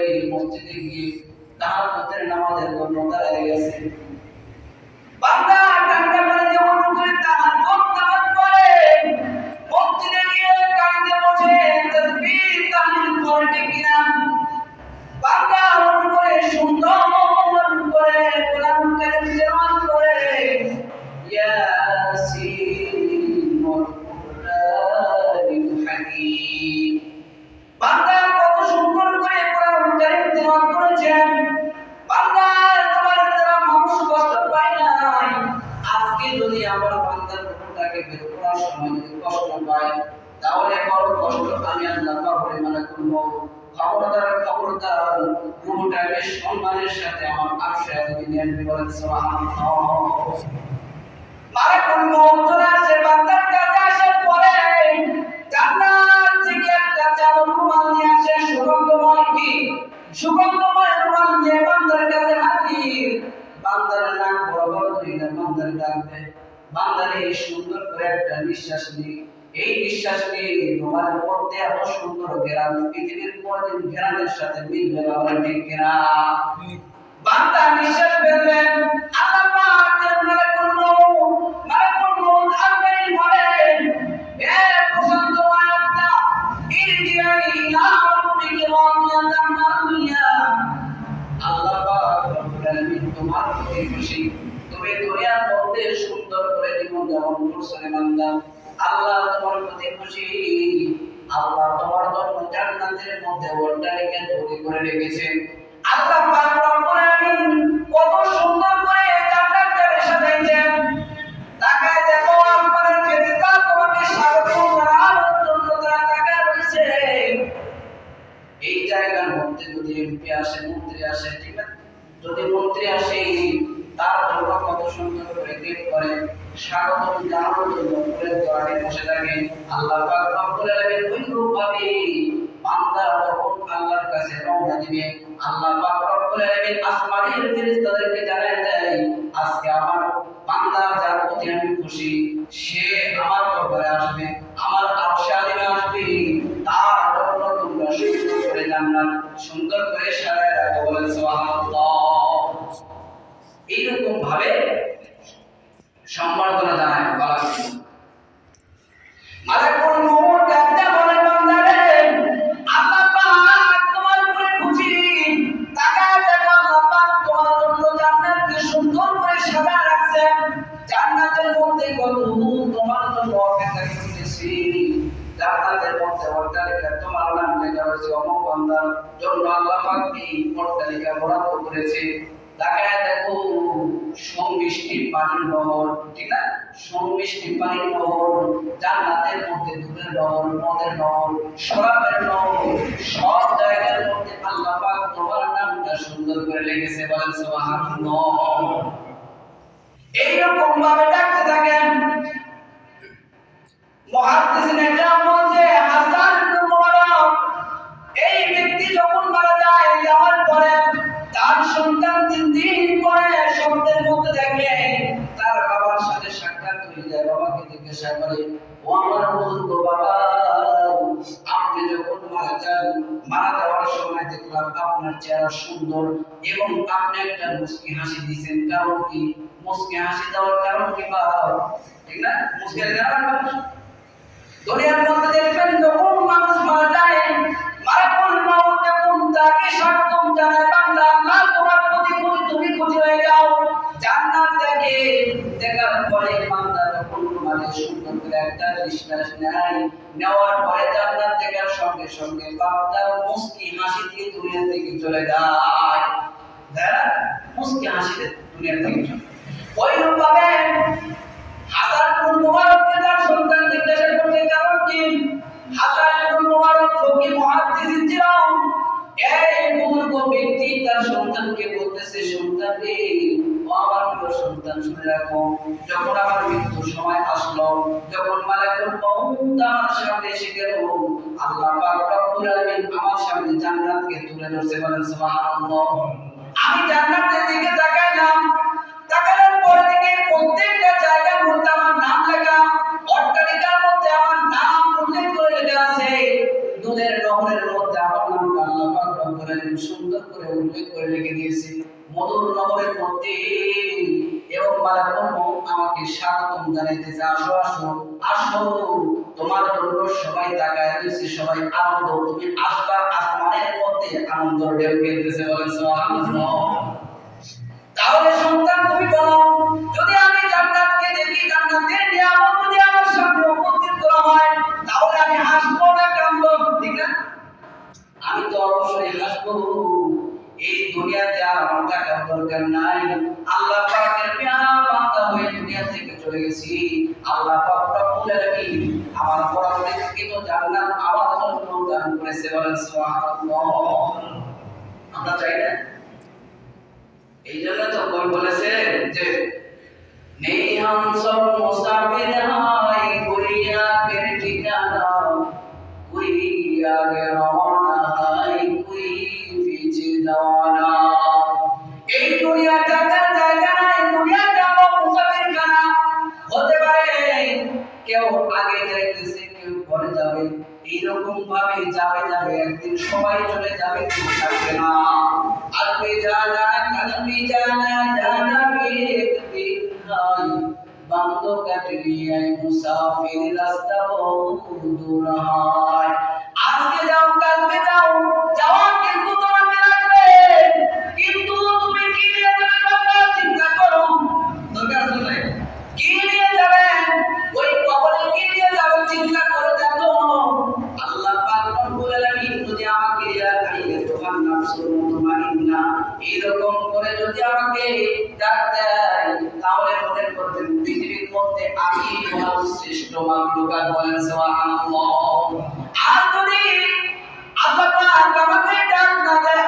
করে মসজিদে গিয়ে তাহাজ্জুদের নামাজের জন্য দাঁড়িয়ে গেছে। বান্দা ডান্ডা করে দিয়ে ওযু করে তাহাজ্জুদ নামাজ পড়ে মসজিদে গিয়ে কাঁদতে বসে তাসবিহ তাহলিল করে ঠিক কিনা? বান্দা ওযু করে সুন্দর করে কোরআন কারীম তেলাওয়াত করে ইয়াসিন ওয়াল কুরআনিল হাকীম। বান্দা কত সুন্দর করে কোরআন কারীম তেলাওয়াত করেছেন। বান্দা তোমার দ্বারা মানুষ কষ্ট পায় নাই। আজকে যদি আমার বান্দার রূহটাকে বের করার সময় যদি কষ্ট পায়, তাহলে বড় কষ্ট আমি আল্লাহ পাকরে মানা করব। খবরদার খবরদার, রূহটাকে সম্মানের সাথে আমার আরশে আজিমে নিয়ে আসবে, বলেন সুবহানাল্লাহ। মালাকুল মউত চলে আসে বান্দার কাছে, আসার পরে জান্নাত থেকে একটা চাদর রুমাল নিয়ে আসে, সুগন্ধময় কি সুগন্ধময় রুমাল নিয়ে বান্দার কাছে হাজির। বান্দার নাক বরাবর ধরে বান্দার ডাকবে, বান্দারে সুন্দর করে একটা নিঃশ্বাস নিই। এই নিঃশ্বাস নিয়ে রুমালের মধ্যে এত সুন্দর ঘেরান, পৃথিবীর কোনদিন ঘেরানের সাথে মিলবে না, বলেন ঠিক কিনা? বান্দা নিঃশ্বাস ফেলবেন, আল্লাহ পাক মালাকুল মউত আল্লাহই বলেন, হে প্রশান্ত আত্মা, ইরজিই ইলা রাব্বিকা রাদিয়াতান মারদিয়া। আল্লাহ পাক রব্বুল আলামিন তোমার প্রতি খুশি, তুমি দুনিয়ার মধ্যে সুন্দর করে জীবন যাপন করছো রে বান্দা। আল্লাহ তোমার প্রতি খুশি, আল্লাহ তোমার জন্য জান্নাতের মধ্যে অট্টালিকা তৈরি করে রেখেছেন। আল্লাহ পাক রব্বুল আলামিন কত সুন্দর করে জান্নাতটাকে সাজাইছেন। তাকায় দেখো, আপনার ফেরেশতা তোমাকে স্বাগত জানানোর জন্য তারা তাকায় রয়েছে। এই জায়গার মধ্যে যদি এমপি আসে, মন্ত্রী আসে, ঠিক আছে, যদি মন্ত্রী আসে তার জন্য কত সুন্দর করে গেট করে স্বাগত জানানোর জন্য ফুলের দোয়ারে বসে থাকে। আল্লাহ পাক রব্বুল আলামিন ওইরূপভাবে বান্দা যখন আল্লাহর কাছে রওনা দিবে, আল্লাহ পাক রব্বুল আলামিন আসমানের ফেরেশতাদেরকে জানায় দেয়, আজকে আমার বান্দা যার প্রতি আমি খুশি, সে আমার দরবারে আসবে, আমার আরশে আজিমে আসবে। তার জন্য তোমরা সুন্দর করে জান্নাত সুন্দর করে সাজায় রাখো, বলেন সুবহানাল্লাহ। এইরকম ভাবে সম্বর্ধনা জানায় বলা হয়েছে। মালাকুল মউত ডাকতে বলে, বান্দারে আল্লাহ পাক তোমার উপরে খুশি, তাকায় দেখো আল্লাহ পাক তোমার জন্য জান্নাতকে সুন্দর করে সাজায় রাখছেন। জান্নাতের মধ্যে কত তোমার জন্য অপেক্ষা করতেছি। জান্নাতের মধ্যে অট্টালিকা তোমার নাম লেখা হয়েছে, অমুক বান্দার জন্য আল্লাহ পাক এই অট্টালিকা বরাদ্দ করেছে। তাকায় দেখো সমিষ্টি পানির নহর, ঠিক না? সমিষ্টি পানির নহর, জান্নাতের মধ্যে দুধের নহর, মদের নহর, শরাবের নহর, সব জায়গার মধ্যে আল্লাহ পাক তোমার নামটা সুন্দর করে লিখেছে, বলেন সুবহানাল্লাহ। এইরকম ভাবে ডাকতে থাকেন। মুহাদ্দিসিনে কেরাম বলছে, হাসান ইবনে মুবারক এই ব্যক্তি যখন মারা যায়, যাওয়ার পরে তার সন্তান 3 দিন পরে স্বপ্নের মধ্যে দেখে তার বাবার সাথে সাক্ষাৎ হয়ে যায়। বাবাকে জিজ্ঞাসা করে, ও আমার বুজুর্গ বাবা, আপনি যখন মারা যান, মারা যাওয়ার সময় দেখলাম আপনার চেহারা সুন্দর এবং আপনি একটা মুস্কি হাসি দিয়েছেন, কারণ কি? মুস্কি হাসি দেওয়ার কারণ কি বাবা? ঠিক না? মুস্কি হাসি দেওয়ার কারণ দুনিয়ার মধ্যে দেখবেন যখন মানুষ মারা যায়, মালাকুল মউত যখন তাকে স্বাগতম জানায়, বান্দা আল্লাহ তোমার প্রতি খুশি, তুমি খুশি হয়ে যাও। জান্নাত দেখে, দেখার পরে বান্দা যখন মানে সুন্দর করে একটা নিঃশ্বাস নেয়, নেওয়ার পরে জান্নাত দেখার সঙ্গে সঙ্গে বান্দা মুস্কি হাসি দিয়ে দুনিয়া থেকে চলে যায়। হ্যাঁ, মুস্কি হাসিতে দুনিয়া থেকে চলে। ওইরূপভাবে হাসান ইবনে মুবারককে তার সন্তান জিজ্ঞাসা করছে, কারণ কি? হাসান ইবনে মুবারক ফকিহ মুহাদ্দিস ছিল। এই বুজুর্গ ব্যক্তি তার সন্তানকে বলতেছে, সন্তান রে, ও আমার প্রিয় সন্তান, শুনে রাখো, যখন আমার মৃত্যুর সময় আসলো, যখন মালাকুল মউত আমার সামনে এসে গেল, আল্লাহ পাক রব্বুল আলামিন আমার সামনে জান্নাতকে তুলে ধরছে, বলেন সুবহানাল্লাহ। আমি জান্নাতের দিকে তাকাইলাম, তাকানোর পর থেকে প্রত্যেকটা জায়গার মধ্যে আমার নাম লেখা, অট্টালিকার মধ্যে আমার নাম উল্লেখ করে লেখা আছে, দুধের নহরের মধ্যে আমার নাম আল্লাহ পাক রব্বুল আলামিন কারীম সুন্দর করে উল্লেখ করে রেখে দিয়েছে মধুর নগরের মধ্যে এবং মালাকুল মউত আমাকে স্বাগতম জানাইতেছে আসো আসো আসো তোমার জন্য সবাই তাকায় রয়েছে সবাই আনন্দ তুমি আসবা আসমানের মধ্যে আনন্দ ঢেউ খেলতেছে বলেন সুবহানাল্লাহ তাহলে সন্তান তুমি বলো যদি আমি জান্নাতকে দেখি জান্নাতের নিয়ামত যদি আমার সামনে উপস্থিত করা হয় তাহলে আমি হাসবো না কাঁদবো ঠিক না আমি তো অবশ্যই হাসবো এই দুনিয়াতে আর আমার টাকার দরকার নাই আল্লাহ পাকের পেয়ারা বান্দা হয়ে দুনিয়া থেকে চলে গেছি আল্লাহ পাক রব্বুল আলামিন আমার পরবর্তীকৃত জান্নাত আমার জন্য দান করেছে বলেন সুবহানাল্লাহ আমরা চাই না এই জন্য তো কোন বলেছে যে নেই হাম সব মুসাফির হাই কোই আগের ঠিকানা কোই আগে রওনা হাই কোই পিছে দাওয়ানা এই দুনিয়া যাদের জায়গা নাই দুনিয়াটা মুসাফির খানা হতে পারে কেউ আগে যাইতেছে কেউ পরে যাবে এইরকম ভাবে যাবে যাবে একদিন সবাই চলে যাবে কেউ থাকবে না আজকে জানা কাল भी जाना जाना भी एक दिन है बंदो कट लिए मुसाफिर रास्ता बहुत दूर है আজকে যাও কালকে যাও যাওয়া কিন্তু তোমাকে লাগবে কিন্তু তুমি কি নিয়ে যাবে বাবা চিন্তা করো দরকার আছে কি নিয়ে যাবে ওই কবরে কি নিয়ে যাবে চিন্তা করে দেখো আল্লাহ পাক রব্বুল আলামিন যদি আমাকে রাখাইলে তোমার নাফসুল মুতমাইন্না এরকম করে যদি আমাকে ডাক দেয় তাহলে মনে করবেন পৃথিবীর মধ্যে আমি হলাম শ্রেষ্ঠ মাখলুকাত বলেন সুবহানাল্লাহ আর যদি আল্লাহ পাক আমাকে ডাক না দেয়